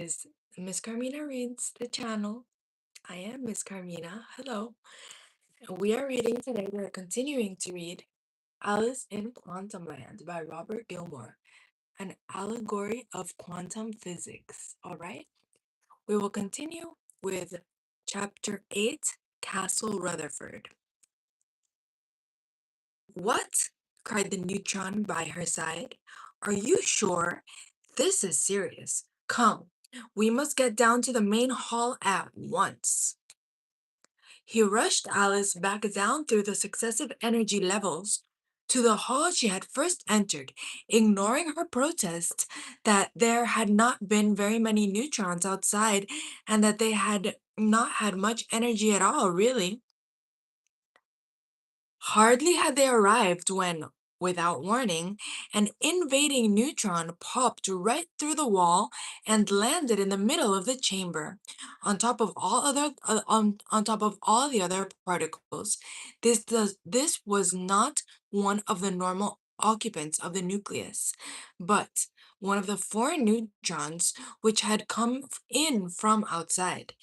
is Ms.Carmina Reads the channel. I am Miss Carmina. Hello. We are reading today. We're continuing to read Alice in Quantumland by Robert Gilmore, an allegory of quantum physics. All right. We will continue with chapter 8, Castle Rutherford. What? Cried the neutron by her side. Are you sure? This is serious. Come, we must get down to the main hall at once. He rushed Alice back down through the successive energy levels to the hall she had first entered, ignoring her protest that there had not been very many neutrons outside and that they had not had much energy at all, really. Hardly had they arrived when, without warning, an invading neutron popped right through the wall and landed in the middle of the chamber, on top of all the other particles. This was not one of the normal occupants of the nucleus, but one of the foreign neutrons which had come in from outside.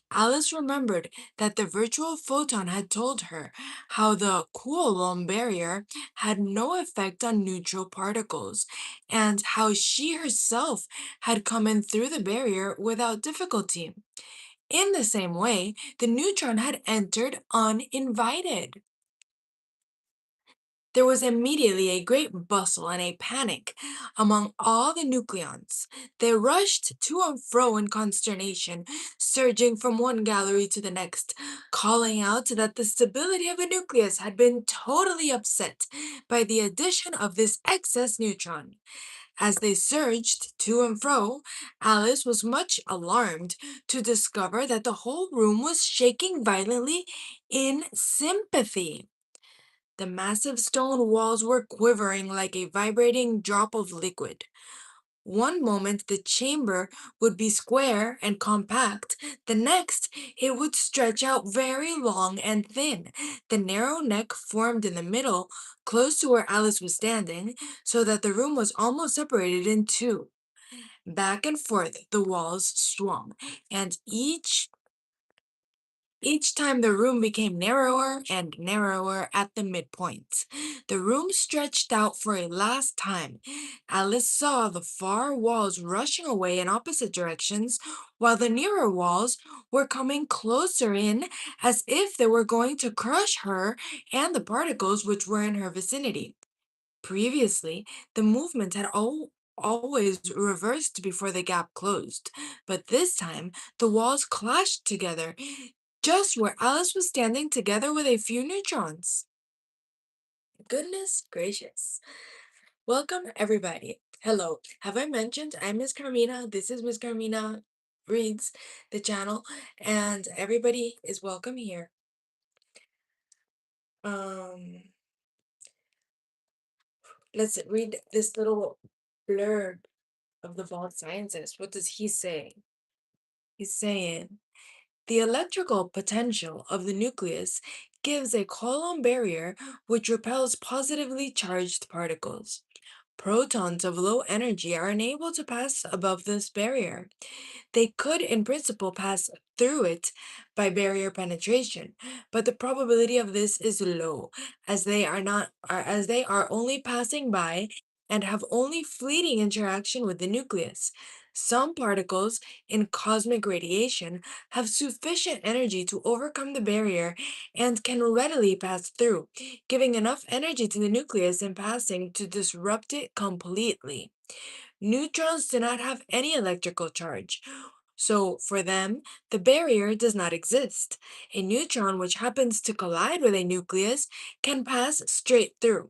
Alice remembered that the virtual photon had told her how the Coulomb barrier had no effect on neutral particles, and how she herself had come in through the barrier without difficulty. In the same way, the neutron had entered uninvited. There was immediately a great bustle and a panic among all the nucleons. They rushed to and fro in consternation, surging from one gallery to the next, calling out that the stability of the nucleus had been totally upset by the addition of this excess neutron. As they surged to and fro, Alice was much alarmed to discover that the whole room was shaking violently in sympathy. The massive stone walls were quivering like a vibrating drop of liquid. One moment the chamber would be square and compact, the next it would stretch out very long and thin. The narrow neck formed in the middle, close to where Alice was standing, so that the room was almost separated in two. Back and forth the walls swung, and each time the room became narrower and narrower at the midpoint. The room stretched out for a last time. Alice saw the far walls rushing away in opposite directions, while the nearer walls were coming closer in as if they were going to crush her and the particles which were in her vicinity. Previously, the movement had always reversed before the gap closed, but this time the walls clashed together, just where Alice was standing together with a few neutrons. Goodness gracious. Welcome, everybody. Hello. Have I mentioned I'm Miss Carmina? This is Miss Carmina Reads the channel, and everybody is welcome here. Let's read this little blurb of the bald scientist. What does he say? He's saying, the electrical potential of the nucleus gives a Coulomb barrier which repels positively charged particles. Protons of low energy are unable to pass above this barrier. They could, in principle, pass through it by barrier penetration, but the probability of this is low, as they are only passing by and have only fleeting interaction with the nucleus. Some particles in cosmic radiation have sufficient energy to overcome the barrier and can readily pass through, giving enough energy to the nucleus in passing to disrupt it completely. Neutrons do not have any electrical charge, so for them, the barrier does not exist. A neutron which happens to collide with a nucleus can pass straight through.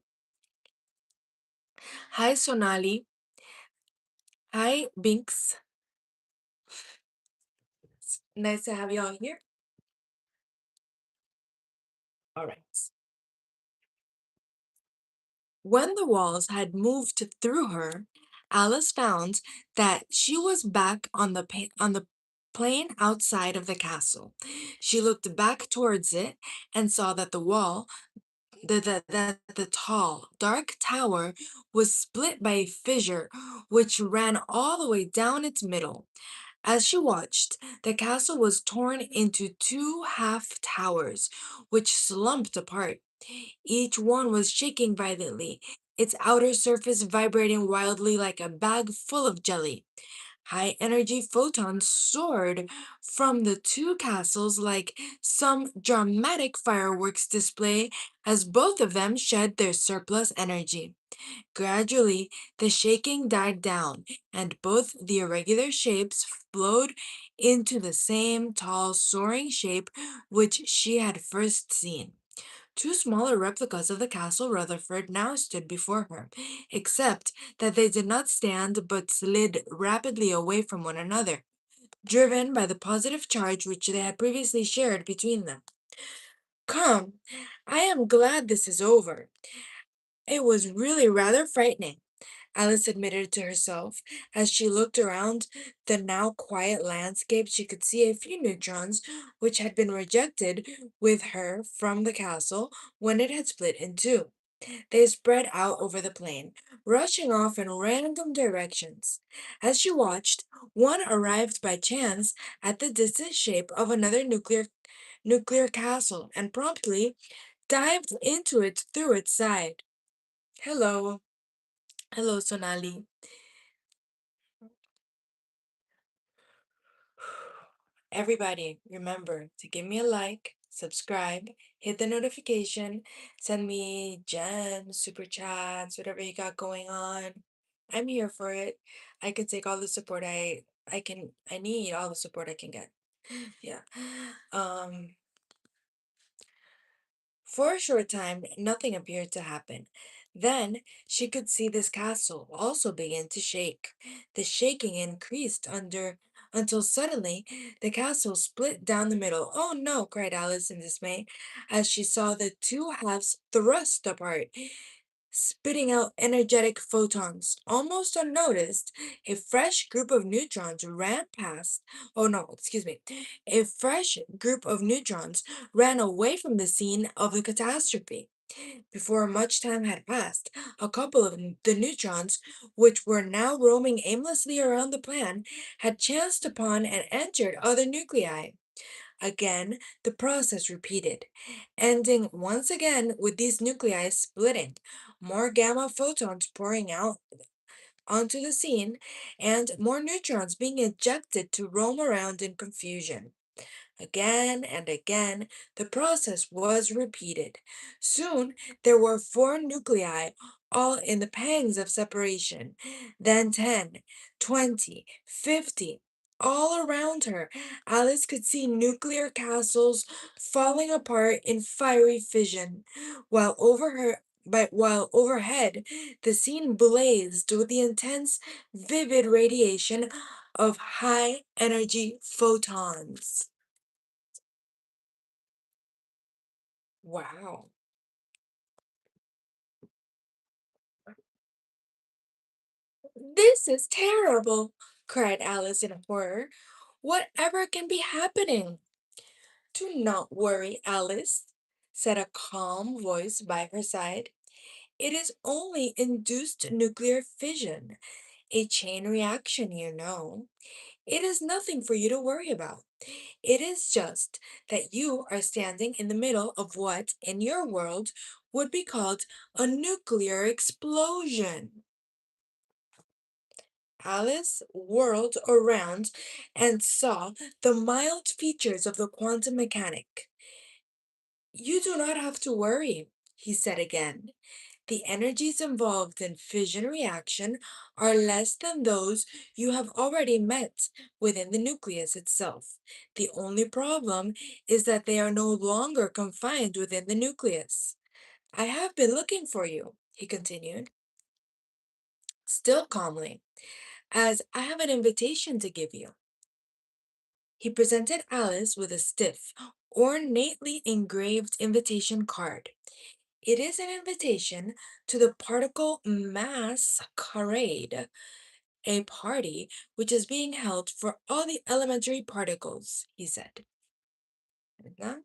Hi, Sonali. Hi, Binks. It's nice to have you all here. All right. When the walls had moved through her, Alice found that she was back on the plain outside of the castle. She looked back towards it and saw that the tall, dark tower was split by a fissure which ran all the way down its middle. As she watched, the castle was torn into two half towers, which slumped apart. Each one was shaking violently, its outer surface vibrating wildly like a bag full of jelly. High energy photons soared from the two castles like some dramatic fireworks display as both of them shed their surplus energy. Gradually, the shaking died down, and both the irregular shapes flowed into the same tall, soaring shape which she had first seen. Two smaller replicas of the castle Rutherford now stood before her, except that they did not stand but slid rapidly away from one another, driven by the positive charge which they had previously shared between them. Come, I am glad this is over. It was really rather frightening, Alice admitted to herself. As she looked around the now quiet landscape, she could see a few neutrons which had been rejected with her from the castle when it had split in two. They spread out over the plain, rushing off in random directions. As she watched, one arrived by chance at the distant shape of another nuclear castle and promptly dived into it through its side. Hello. Hello, Sonali. Everybody, remember to give me a like, subscribe, hit the notification, send me gems, super chats, whatever you got going on. I'm here for it. I can take all the support I need all the support I can get. Yeah. Um For a short time, nothing appeared to happen. Then she could see this castle also begin to shake. The shaking increased until suddenly the castle split down the middle. Oh no, cried Alice in dismay as she saw the two halves thrust apart, spitting out energetic photons. Almost unnoticed, a fresh group of neutrons ran past. Oh no, excuse me. A fresh group of neutrons ran away from the scene of the catastrophe. Before much time had passed, a couple of the neutrons, which were now roaming aimlessly around the plan, had chanced upon and entered other nuclei. Again, the process repeated, ending once again with these nuclei splitting, more gamma photons pouring out onto the scene, and more neutrons being ejected to roam around in confusion. Again and again, the process was repeated. Soon, there were four nuclei, all in the pangs of separation. Then 10, 20, 50. All around her, Alice could see nuclear castles falling apart in fiery fission, while overhead, the scene blazed with the intense, vivid radiation of high energy photons. Wow. This is terrible, cried Alice in horror. Whatever can be happening? Do not worry, Alice, said a calm voice by her side. It is only induced nuclear fission, a chain reaction, you know. It is nothing for you to worry about. It is just that you are standing in the middle of what, in your world, would be called a nuclear explosion. Alice whirled around and saw the mild features of the quantum mechanic. You do not have to worry, he said again. The energies involved in fission reaction are less than those you have already met within the nucleus itself. The only problem is that they are no longer confined within the nucleus. I have been looking for you, he continued, still calmly, as I have an invitation to give you. He presented Alice with a stiff, ornately engraved invitation card. It is an invitation to the particle masquerade, a party which is being held for all the elementary particles, he said. And now,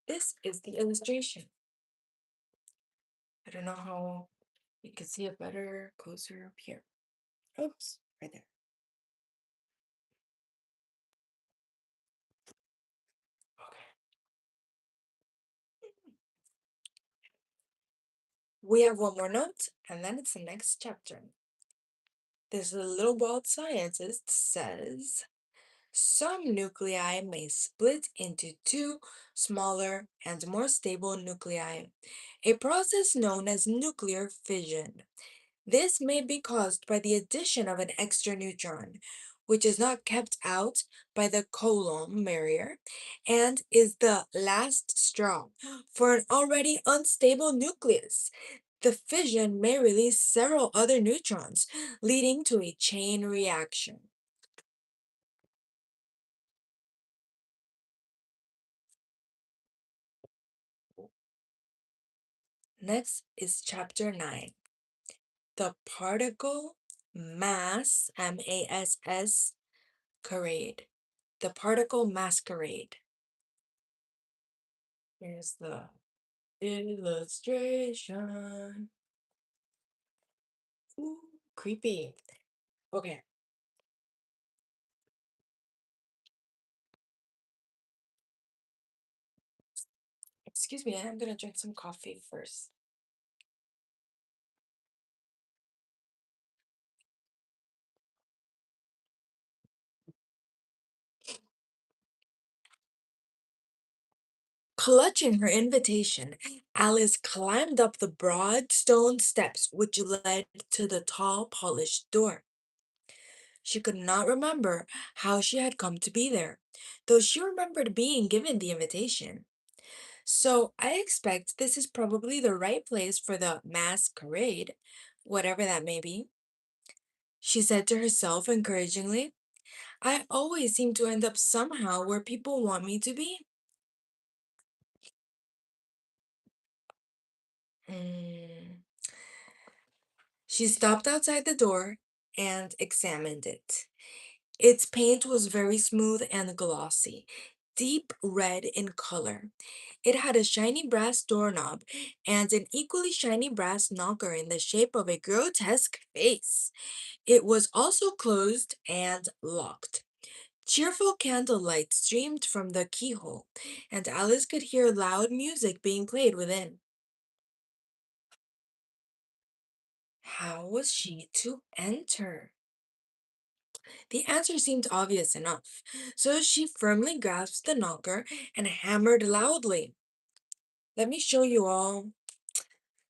this is the illustration. I don't know how you can see it better, closer up here. Oops, right there. We have one more note, and then it's the next chapter. This little bald scientist says some nuclei may split into two smaller and more stable nuclei, a process known as nuclear fission. This may be caused by the addition of an extra neutron, which is not kept out by the Coulomb barrier and is the last straw for an already unstable nucleus. The fission may release several other neutrons, leading to a chain reaction. Next is chapter 9. The particle mass, MASS, masquerade. The particle masquerade. Here's the illustration. Ooh, creepy. Okay, excuse me, I'm gonna drink some coffee first. Clutching her invitation, Alice climbed up the broad stone steps which led to the tall, polished door. She could not remember how she had come to be there, though she remembered being given the invitation. So I expect this is probably the right place for the masquerade, whatever that may be, she said to herself encouragingly. I always seem to end up somehow where people want me to be. Mm. She stopped outside the door and examined it. Its paint was very smooth and glossy, deep red in color. It had a shiny brass doorknob and an equally shiny brass knocker in the shape of a grotesque face. It was also closed and locked. Cheerful candlelight streamed from the keyhole, and Alice could hear loud music being played within. How was she to enter? The answer seemed obvious enough, so she firmly grasped the knocker and hammered loudly. Let me show you all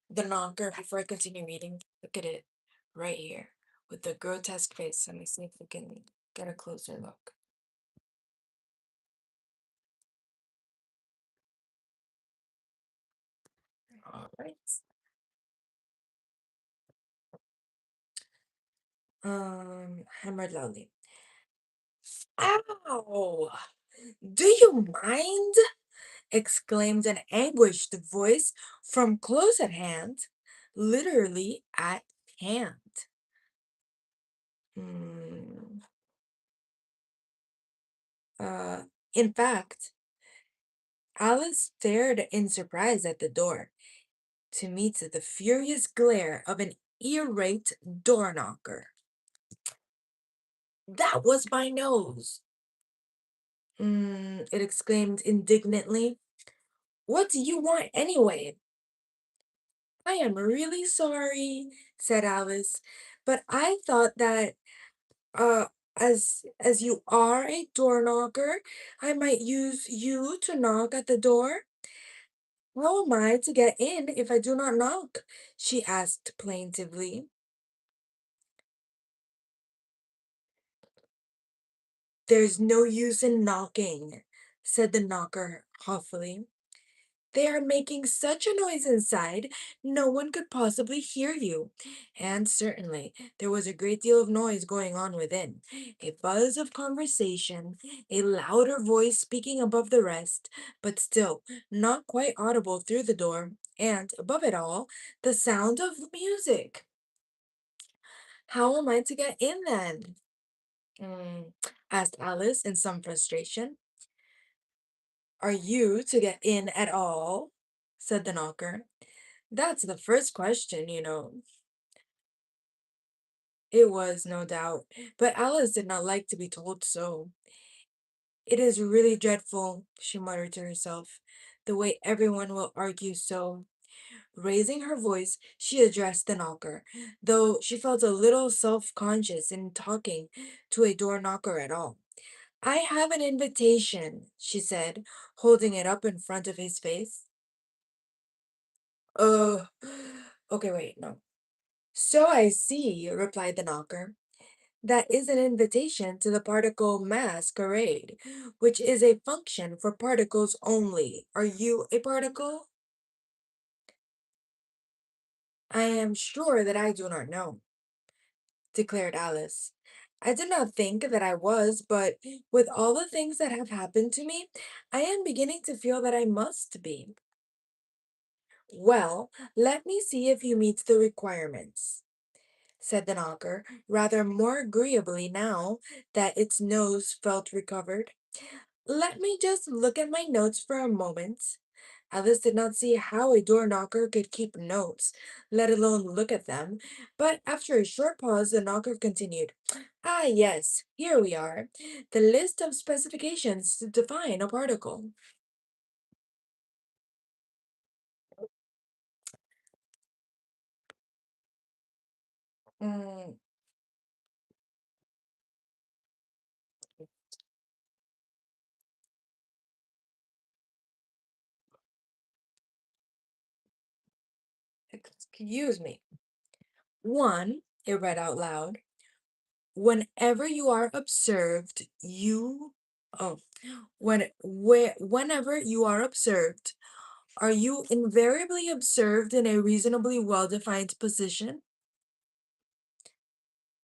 the knocker before I continue reading. Look at it right here with the grotesque face. Let me see if we can get a closer look. All right. Hammered loudly. Ow! Do you mind? Exclaimed an anguished voice from close at hand, literally at hand. Hmm. Uh, in fact, Alice stared in surprise at the door to meet the furious glare of an irate door knocker. That was my nose! It exclaimed indignantly. What do you want anyway? I am really sorry, said Alice, but I thought that uh as you are a door knocker, I might use you to knock at the door. How am I to get in if I do not knock? She asked plaintively. There's no use in knocking, said the knocker huffily. They are making such a noise inside, no one could possibly hear you. And certainly, there was a great deal of noise going on within. A buzz of conversation, a louder voice speaking above the rest, but still not quite audible through the door, and above it all, the sound of music. How am I to get in then? Mm, asked Alice in some frustration. Are you to get in at all? Said the knocker. That's the first question. It was, no doubt, but Alice did not like to be told so. It is really dreadful, she muttered to herself, the way everyone will argue so. Raising her voice, she addressed the knocker, though she felt a little self-conscious in talking to a door knocker at all. I have an invitation, she said, holding it up in front of his face. Uh, okay, wait, no. So I see, replied the knocker. That is an invitation to the particle masquerade, which is a function for particles only. Are you a particle? I am sure that I do not know, declared Alice. I did not think that I was, but with all the things that have happened to me, I am beginning to feel that I must be. Well, let me see if you meet the requirements, said the knocker, rather more agreeably now that its nose felt recovered. Let me just look at my notes for a moment. Alice did not see how a door knocker could keep notes, let alone look at them, but after a short pause, the knocker continued. Ah, yes, here we are. The list of specifications to define a particle. Mm, excuse me. One, it read out loud. Whenever you are observed, you oh, whenever you are observed, are you invariably observed in a reasonably well-defined position?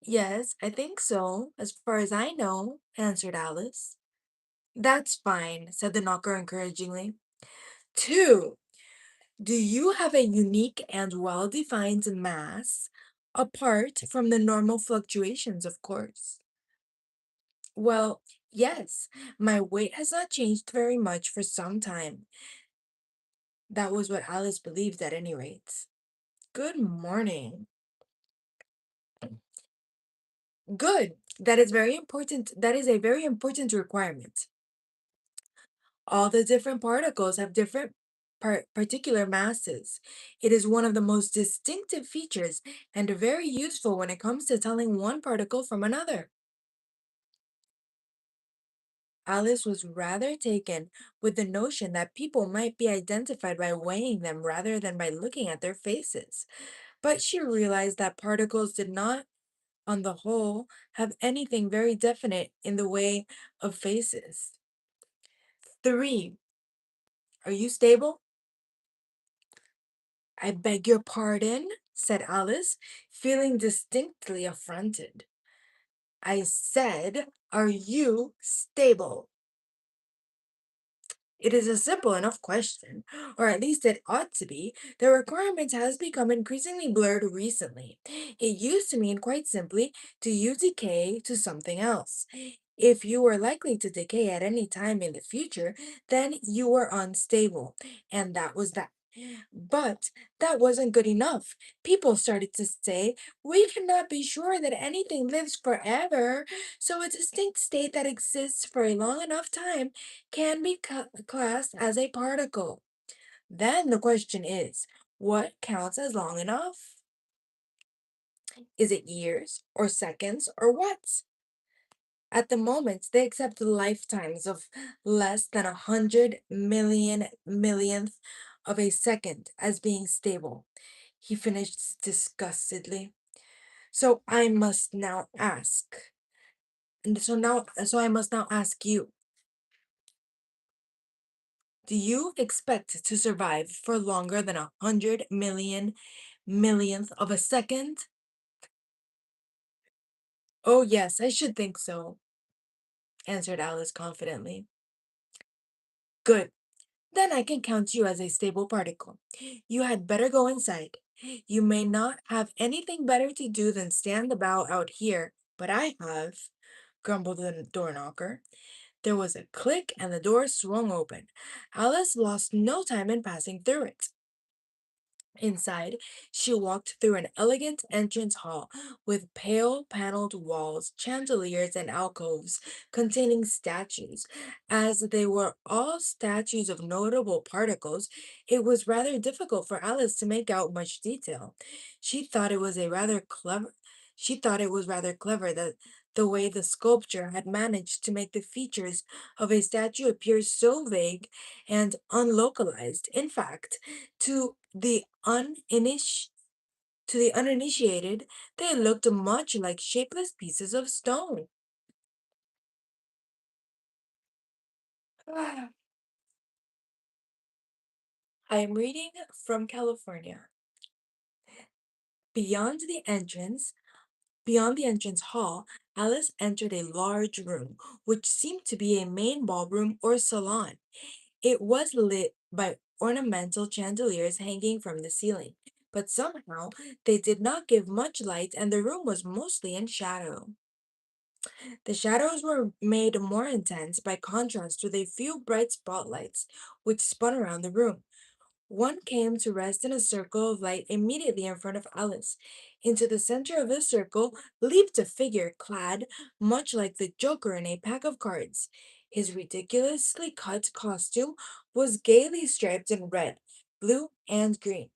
Yes, I think so, as far as I know, answered Alice. That's fine, said the knocker encouragingly. Two, do you have a unique and well-defined mass, apart from the normal fluctuations, of course? Well, yes, my weight has not changed very much for some time. That was what Alice believed at any rate. Good morning. Good. That is very important. That is a very important requirement. All the different particles have different particular masses. It is one of the most distinctive features and very useful when it comes to telling one particle from another. Alice was rather taken with the notion that people might be identified by weighing them rather than by looking at their faces. But she realized that particles did not, on the whole, have anything very definite in the way of faces. Three, are you stable? I beg your pardon, said Alice, feeling distinctly affronted. I said, are you stable? It is a simple enough question, or at least it ought to be. The requirement has become increasingly blurred recently. It used to mean quite simply, do you decay to something else? If you were likely to decay at any time in the future, then you were unstable, and that was that. But that wasn't good enough. People started to say, we cannot be sure that anything lives forever, so a distinct state that exists for a long enough time can be classed as a particle. Then the question is, what counts as long enough? Is it years or seconds or what? At the moment, they accept lifetimes of less than 100 million millionth of a second as being stable. He finished disgustedly. So I must now ask, so I must now ask you, do you expect to survive for longer than 100 millionth of a second? Oh, yes, I should think so, answered Alice confidently. Good. Then I can count you as a stable particle. You had better go inside. You may not have anything better to do than stand about out here, but I have, grumbled the door knocker. There was a click and the door swung open. Alice lost no time in passing through it. Inside, she walked through an elegant entrance hall with pale paneled walls, chandeliers, and alcoves containing statues. As they were all statues of notable particles, it was rather difficult for Alice to make out much detail. She thought it was a rather clever she thought it was rather clever that the way the sculptor had managed to make the features of a statue appear so vague and unlocalized. In fact, to the uninitiated, they looked much like shapeless pieces of stone. I am reading from California. Beyond the entrance, Beyond the entrance hall, Alice entered a large room, which seemed to be a main ballroom or salon. It was lit by ornamental chandeliers hanging from the ceiling, but somehow they did not give much light and the room was mostly in shadow. The shadows were made more intense by contrast with a few bright spotlights which spun around the room. One came to rest in a circle of light immediately in front of Alice. Into the center of the circle leaped a figure clad much like the Joker in a pack of cards. His ridiculously cut costume was gaily striped in red, blue, and green.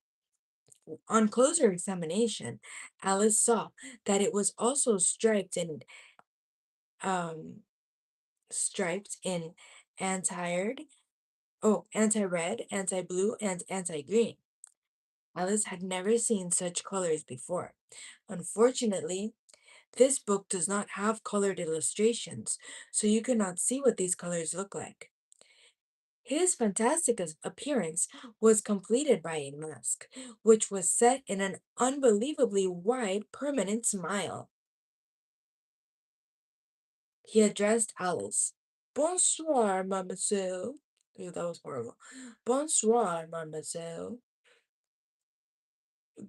On closer examination, Alice saw that it was also um striped in anti anti-red, anti-blue, and anti-green. Alice had never seen such colors before. Unfortunately, this book does not have colored illustrations, so you cannot see what these colors look like. His fantastic appearance was completed by a mask, which was set in an unbelievably wide, permanent smile. He addressed Alice. Bonsoir, mademoiselle. Ew, that was horrible. Bonsoir, mademoiselle.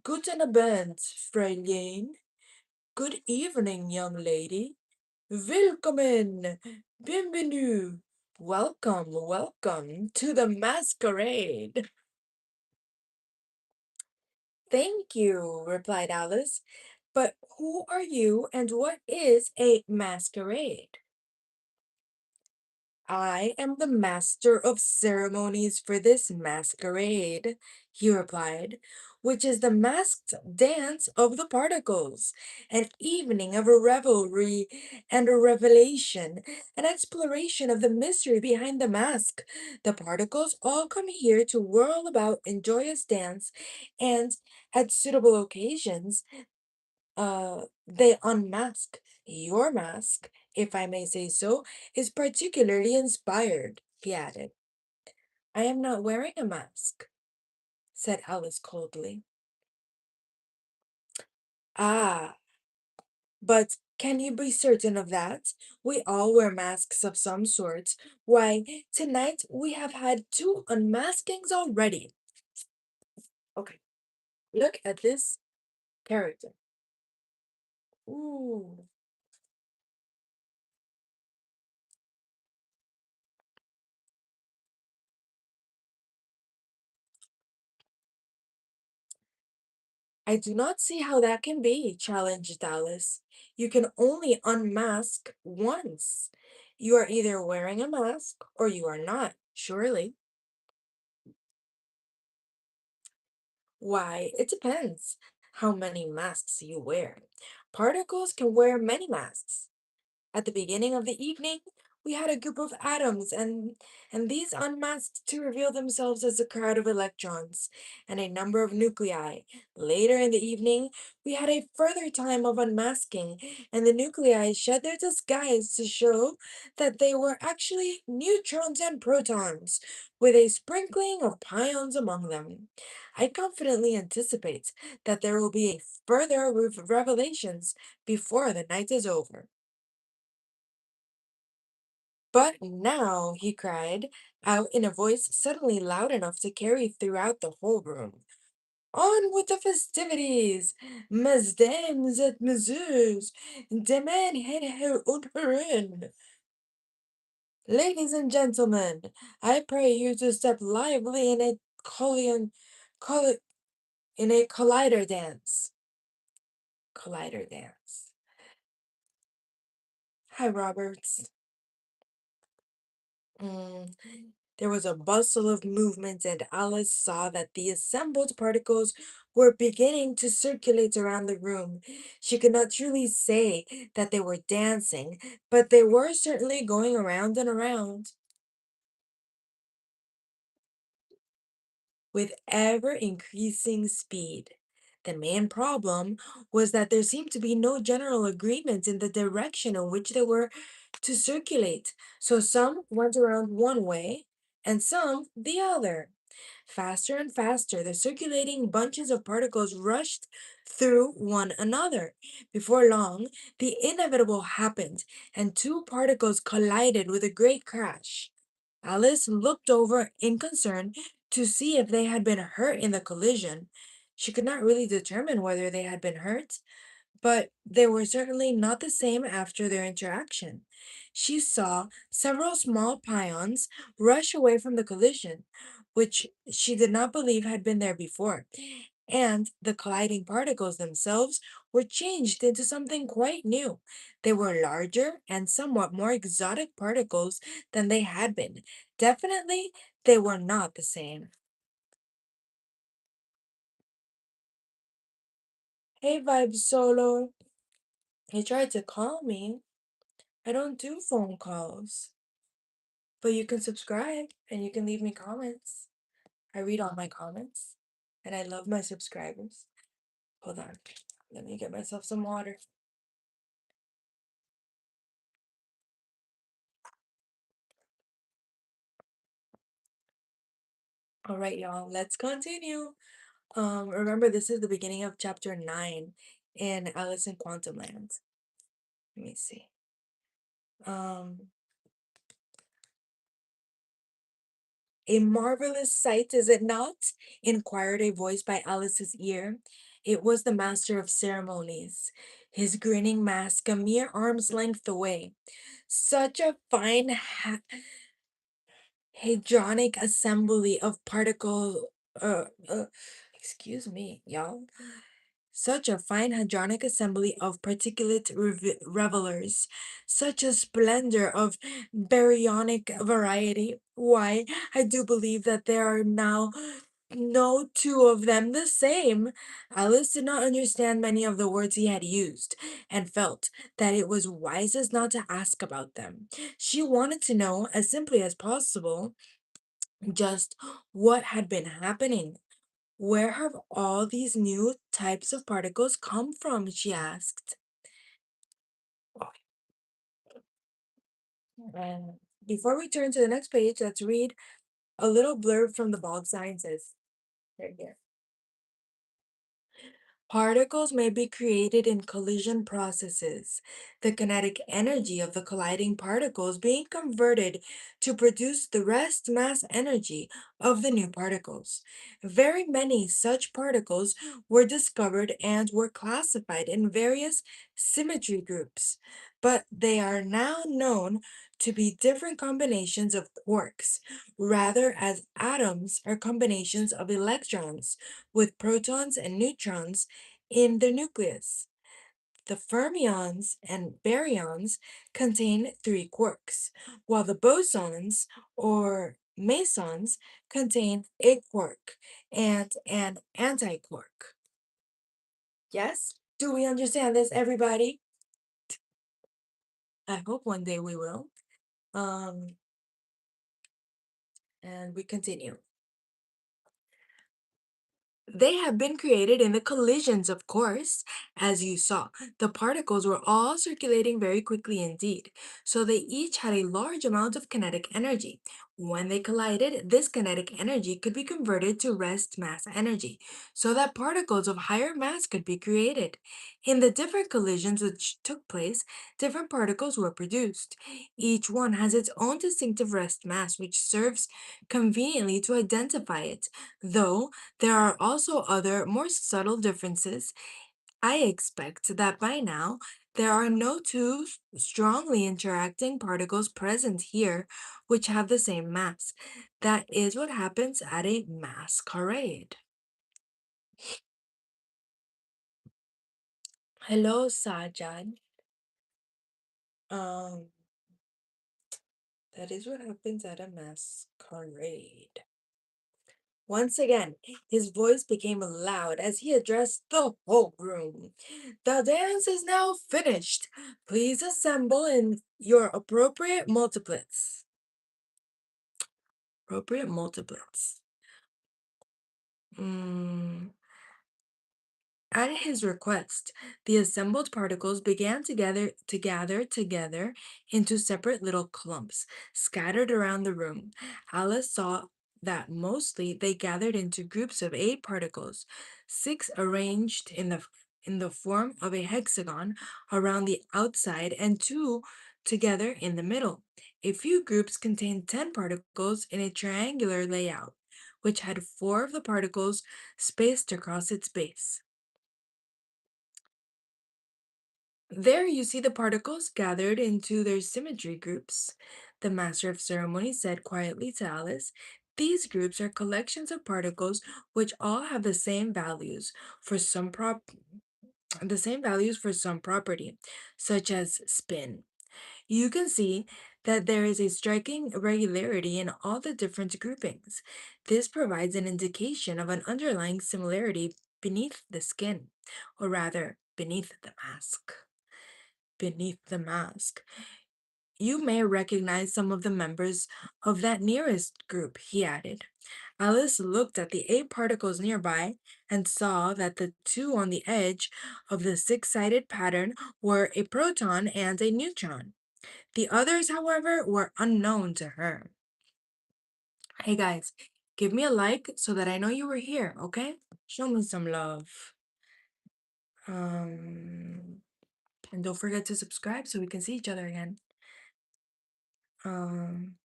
Guten Abend, Fräulein. Good evening, young lady. Willkommen. Bienvenue. Welcome to the masquerade. Thank you, replied Alice. But who are you and what is a masquerade? I am the master of ceremonies for this masquerade, he replied, which is the masked dance of the particles, an evening of a revelry and a revelation, an exploration of the mystery behind the mask. The particles all come here to whirl about in joyous dance, and at suitable occasions, they unmask. Your mask, if I may say so, is particularly inspired, he added. I am not wearing a mask, said Alice coldly. Ah, but can you be certain of that? We all wear masks of some sort. Why, tonight we have had two unmaskings already. Okay, look at this character. Ooh. I do not see how that can be, challenged Alice. You can only unmask once. You are either wearing a mask or you are not, surely. Why, it depends how many masks you wear. Particles can wear many masks. At the beginning of the evening, we had a group of atoms, and these unmasked to reveal themselves as a crowd of electrons and a number of nuclei. Later in the evening, we had a further time of unmasking, and the nuclei shed their disguise to show that they were actually neutrons and protons, with a sprinkling of pions among them. I confidently anticipate that there will be a further revelations before the night is over. But now, he cried out in a voice suddenly loud enough to carry throughout the whole room. On with the festivities! Mesdames et messieurs, demain und Herren. Ladies and gentlemen, I pray you to step lively in a collion, in a collider dance. Collider dance. Hi, Roberts. Mm, There was a bustle of movement, and Alice saw that the assembled particles were beginning to circulate around the room. She could not truly say that they were dancing, but they were certainly going around and around. With ever increasing speed. The main problem was that there seemed to be no general agreement in the direction in which they were to circulate, so some went around one way and some the other. Faster and faster, the circulating bunches of particles rushed through one another. Before long, the inevitable happened, and two particles collided with a great crash. Alice looked over in concern to see if they had been hurt in the collision. She could not really determine whether they had been hurt, but they were certainly not the same after their interaction. She saw several small pions rush away from the collision, which she did not believe had been there before, and the colliding particles themselves were changed into something quite new. They were larger and somewhat more exotic particles than they had been. Definitely, they were not the same. Hey, Vibe Solo. He tried to call me. I don't do phone calls. But you can subscribe and you can leave me comments. I read all my comments and I love my subscribers. Hold on. Let me get myself some water. All right, y'all, let's continue. Remember, this is the beginning of chapter 9 in Alice in Quantumland. Let me see. Um, A marvelous sight, is it not? Inquired a voice by Alice's ear. It was the master of ceremonies, his grinning mask a mere arm's length away. Such a fine hadronic assembly of particle. Excuse me, y'all. Such a fine hadronic assembly of particulate revelers, such a splendor of baryonic variety. Why, I do believe that there are now no two of them the same. Alice did not understand many of the words he had used, and felt that it was wisest not to ask about them. She wanted to know, as simply as possible, just what had been happening. Where have all these new types of particles come from? She asked. And before we turn to the next page, let's read a little blurb from the Bald Sciences. Right here. Particles may be created in collision processes, the kinetic energy of the colliding particles being converted to produce the rest mass energy of the new particles. Very many such particles were discovered and were classified in various symmetry groups, but they are now known to be different combinations of quarks, rather as atoms are combinations of electrons with protons and neutrons in the nucleus. The fermions and baryons contain three quarks, while the bosons or mesons contain a quark and an antiquark. Yes? Do we understand this, everybody? I hope one day we will. Um, and we continue. They have been created in the collisions, of course. As you saw, the particles were all circulating very quickly indeed, so they each had a large amount of kinetic energy. When they collided, this kinetic energy could be converted to rest mass energy, so that particles of higher mass could be created. In the different collisions which took place, different particles were produced. Each one has its own distinctive rest mass, which serves conveniently to identify it, though there are also other more subtle differences. I expect that by now there are no two strongly interacting particles present here which have the same mass. That is what happens at a masquerade. Hello, Sajad. Um, that is what happens at a masquerade. Once again, his voice became loud as he addressed the whole room. The dance is now finished. Please assemble in your appropriate multiplets. Appropriate multiplets. Hmm. At his request, the assembled particles began to gather together into separate little clumps, scattered around the room. Alice saw that mostly they gathered into groups of 8 particles, 6 arranged in the form of a hexagon around the outside and 2 together in the middle. A few groups contained 10 particles in a triangular layout, which had 4 of the particles spaced across its base. There you see the particles gathered into their symmetry groups. The master of ceremonies said quietly to Alice, "These groups are collections of particles which all have the same values for some property, such as spin. You can see that there is a striking irregularity in all the different groupings. This provides an indication of an underlying similarity beneath the skin, or rather, beneath the mask." Beneath the mask. You may recognize some of the members of that nearest group, he added. Alice looked at the 8 particles nearby and saw that the 2 on the edge of the 6-sided pattern were a proton and a neutron. The others, however, were unknown to her. Hey guys, give me a like so that I know you were here, okay? Show me some love. And don't forget to subscribe so we can see each other again. Um,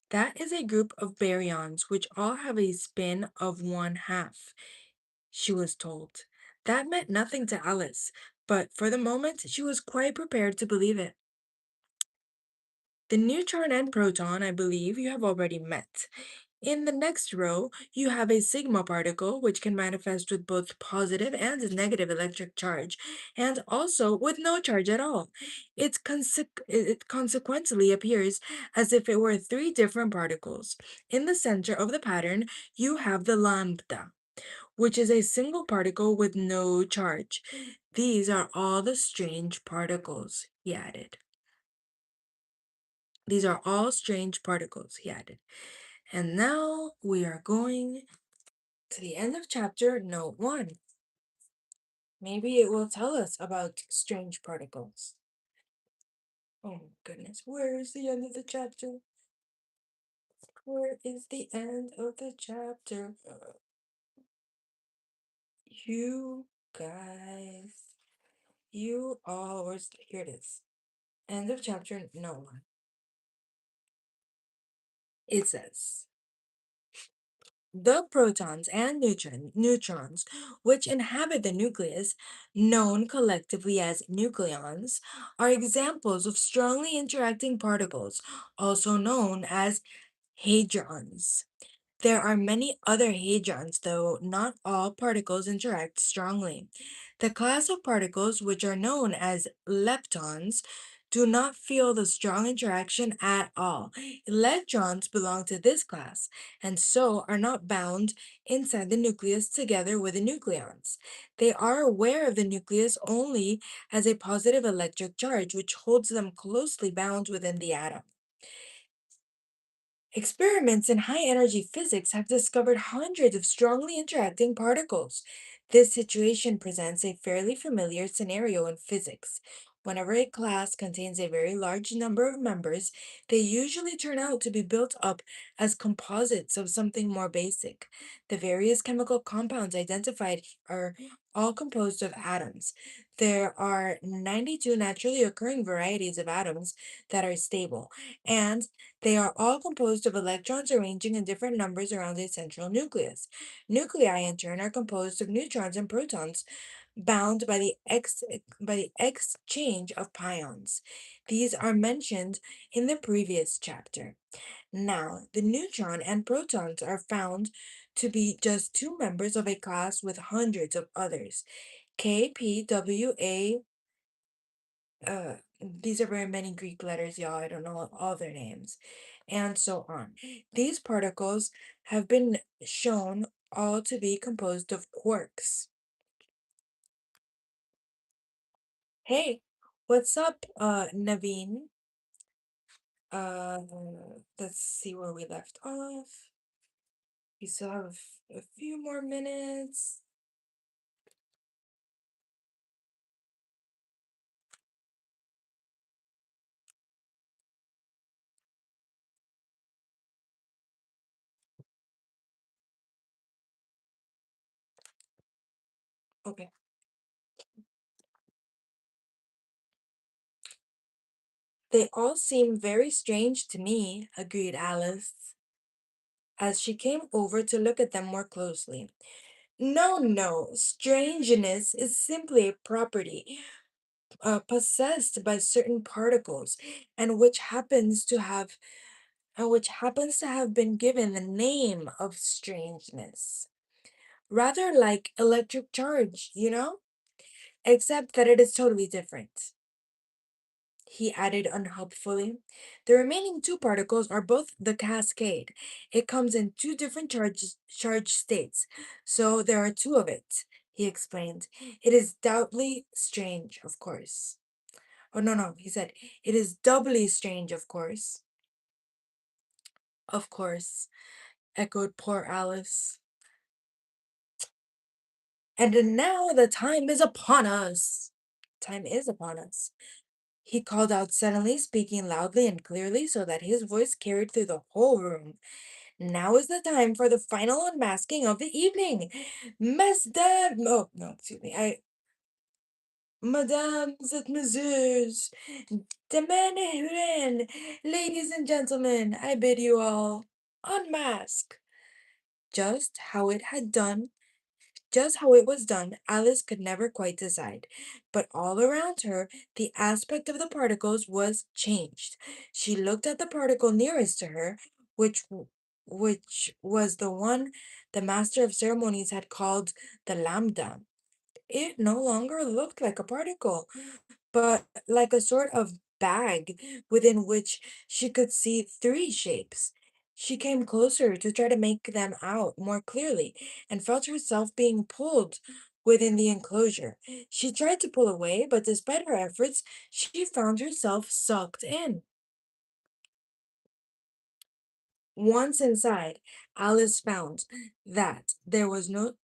That is a group of baryons which all have a spin of 1/2, she was told. That meant nothing to Alice, but for the moment she was quite prepared to believe it. The neutron and proton, I believe, you have already met. In the next row, you have a sigma particle, which can manifest with both positive and negative electric charge, and also with no charge at all. It consequently appears as if it were 3 different particles. In the center of the pattern, you have the lambda, which is a single particle with no charge. These are all the strange particles, he added. These are all strange particles, he added. And now we are going to the end of chapter note 1. Maybe it will tell us about strange particles. Oh my goodness, where is the end of the chapter? Where is the end of the chapter? You guys, here it is. End of chapter note 1. It says, the protons and neutrons, which inhabit the nucleus, known collectively as nucleons, are examples of strongly interacting particles, also known as hadrons. There are many other hadrons, though not all particles interact strongly. The class of particles, which are known as leptons, do not feel the strong interaction at all. Electrons belong to this class, and so are not bound inside the nucleus together with the nucleons. They are aware of the nucleus only as a positive electric charge, which holds them closely bound within the atom. Experiments in high energy physics have discovered hundreds of strongly interacting particles. This situation presents a fairly familiar scenario in physics. Whenever a class contains a very large number of members, they usually turn out to be built up as composites of something more basic. The various chemical compounds identified are all composed of atoms. There are 92 naturally occurring varieties of atoms that are stable, and they are all composed of electrons arranging in different numbers around a central nucleus. Nuclei, in turn, are composed of neutrons and protons bound by the exchange of pions. These are mentioned in the previous chapter. Now, the neutron and protons are found to be just two members of a class with hundreds of others. K, P, W, A, these are very many Greek letters, y'all. I don't know all their names, and so on. These particles have been shown all to be composed of quarks. Hey, what's up, Naveen? Uh, let's see where we left off. We still have a few more minutes. Okay. They all seem very strange to me, agreed Alice, as she came over to look at them more closely. No, no, strangeness is simply a property possessed by certain particles, and which happens to have been given the name of strangeness. Rather like electric charge, except that it is totally different. He added unhelpfully. The remaining two particles are both the cascade. It comes in two different charge states, so there are two of it, he explained. It is doubly strange, of course. Oh, no, no, he said. It is doubly strange, of course. Of course, echoed poor Alice. And now the time is upon us. Time is upon us. He called out suddenly, speaking loudly and clearly so that his voice carried through the whole room. Now is the time for the final unmasking of the evening. Mesdames, oh, no, excuse me, Mesdames et Messieurs, dames et humains, ladies and gentlemen, I bid you all unmask. Just how it had done Just how it was done, Alice could never quite decide. But all around her, the aspect of the particles was changed. She looked at the particle nearest to her, which was the one the master of ceremonies had called the lambda. It no longer looked like a particle, but like a sort of bag within which she could see three shapes. She came closer to try to make them out more clearly and felt herself being pulled within the enclosure. She tried to pull away, but despite her efforts, she found herself sucked in. Once inside, Alice found that there was not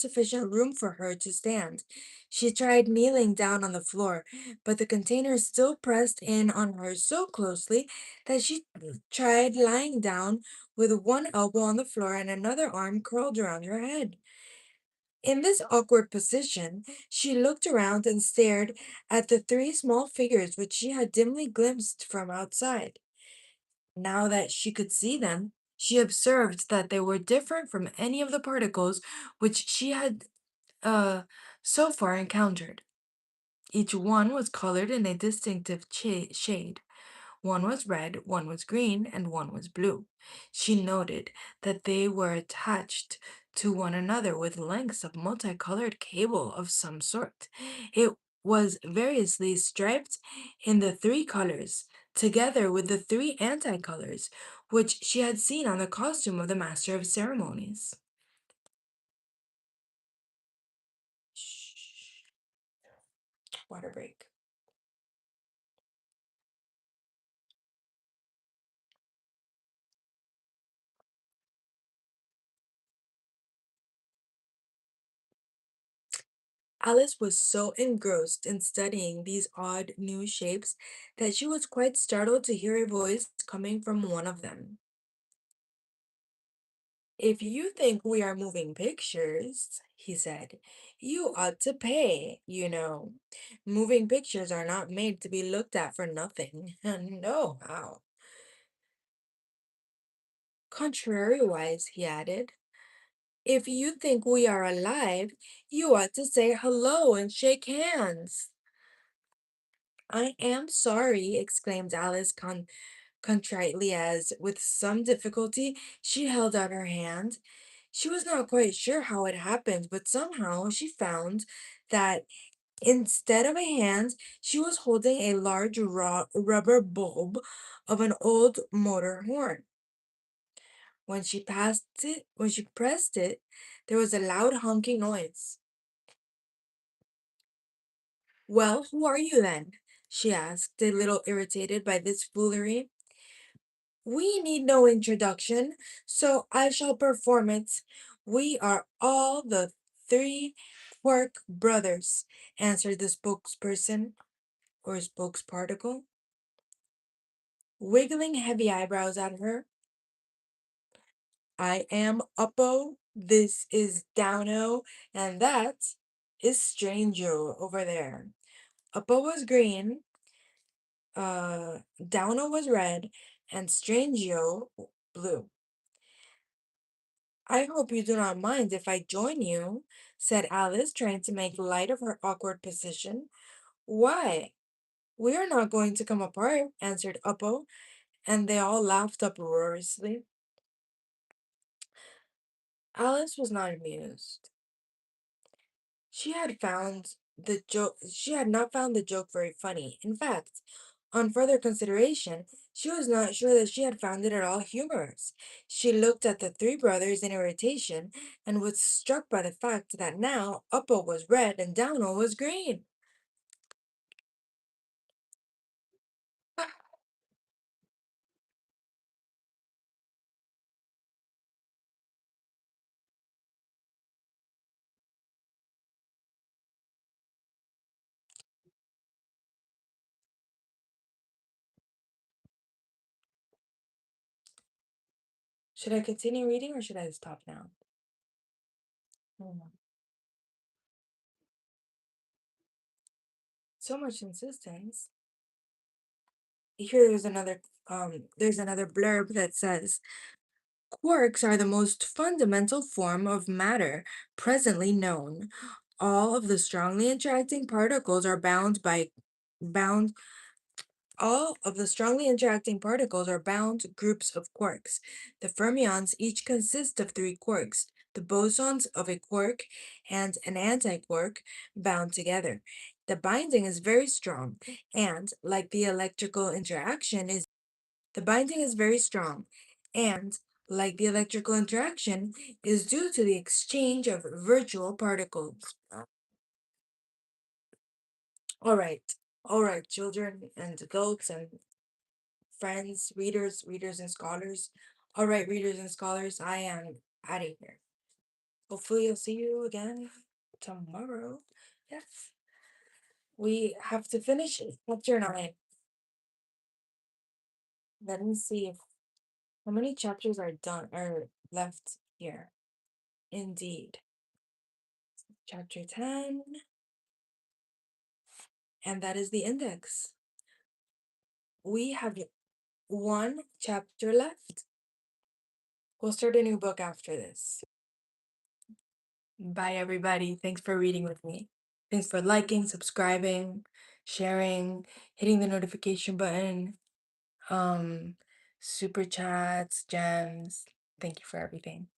sufficient room for her to stand. She tried kneeling down on the floor, but the container still pressed in on her so closely that she tried lying down with one elbow on the floor and another arm curled around her head. In this awkward position, she looked around and stared at the three small figures which she had dimly glimpsed from outside. Now that she could see them, she observed that they were different from any of the particles which she had uh, so far encountered. Each one was colored in a distinctive shade. One was red, one was green, and one was blue. She noted that they were attached to one another with lengths of multicolored cable of some sort. It was variously striped in the three colors, together with the three anti-colors, which she had seen on the costume of the master of ceremonies. Shh. Water break. Alice was so engrossed in studying these odd new shapes that she was quite startled to hear a voice coming from one of them. If you think we are moving pictures, he said, you ought to pay. Moving pictures are not made to be looked at for nothing. No, how? Contrariwise, he added, If you think we are alive, you ought to say hello and shake hands. I am sorry, exclaimed Alice contritely as, with some difficulty, she held out her hand. She was not quite sure how it happened, but somehow she found that instead of a hand, she was holding a large rubber bulb of an old motor horn. When she pressed it, there was a loud honking noise. Well, who are you then? She asked, a little irritated by this foolery. We need no introduction, so I shall perform it. We are all the three Quirk brothers, answered the spokesperson or spokesparticle, wiggling heavy eyebrows at her. I am Uppo, this is Downo, and that is Strangio over there. Uppo was green, Downo was red, and Strangio blue. I hope you do not mind if I join you, said Alice, trying to make light of her awkward position. Why? We are not going to come apart, answered Uppo, and they all laughed uproariously. Alice was not amused. She had not found the joke very funny. In fact, on further consideration, she was not sure that she had found it at all humorous. She looked at the three brothers in irritation and was struck by the fact that now Uppo was red and Downo was green. Should I continue reading or should I stop now? Hmm. So much insistence. Here there's another blurb that says quarks are the most fundamental form of matter presently known. All of the strongly interacting particles are bound all of the strongly interacting particles are bound groups of quarks. The fermions each consist of three quarks, the bosons of a quark and an antiquark bound together. The binding is very strong, and like the electrical interaction is the binding is very strong, and like the electrical interaction is due to the exchange of virtual particles. All right. All right, children and adults and friends, readers and scholars. All right, readers and scholars, I am out of here. Hopefully I'll see you again tomorrow. Yes. We have to finish chapter 9. Let me see if how many chapters are left here. Indeed. Chapter 10. And that is the index. We have one chapter left. We'll start a new book after this. Bye, everybody. Thanks for reading with me. Thanks for liking, subscribing, sharing, hitting the notification button, um, super chats, gems. Thank you for everything.